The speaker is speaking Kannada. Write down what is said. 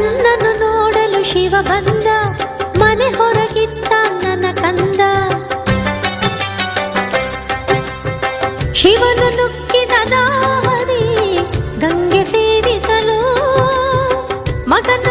ನನ್ನನ್ನು ನೋಡಲು ಶಿವ ಬಂದ, ಮನೆ ಹೊರಗಿದ್ದ ನನ್ನ ಕಂದ. ಶಿವನು ನುಗ್ಗಿದ ದಾರಿ ಗಂಗೆ ಸೇರಿಸಲು, ಮಗನ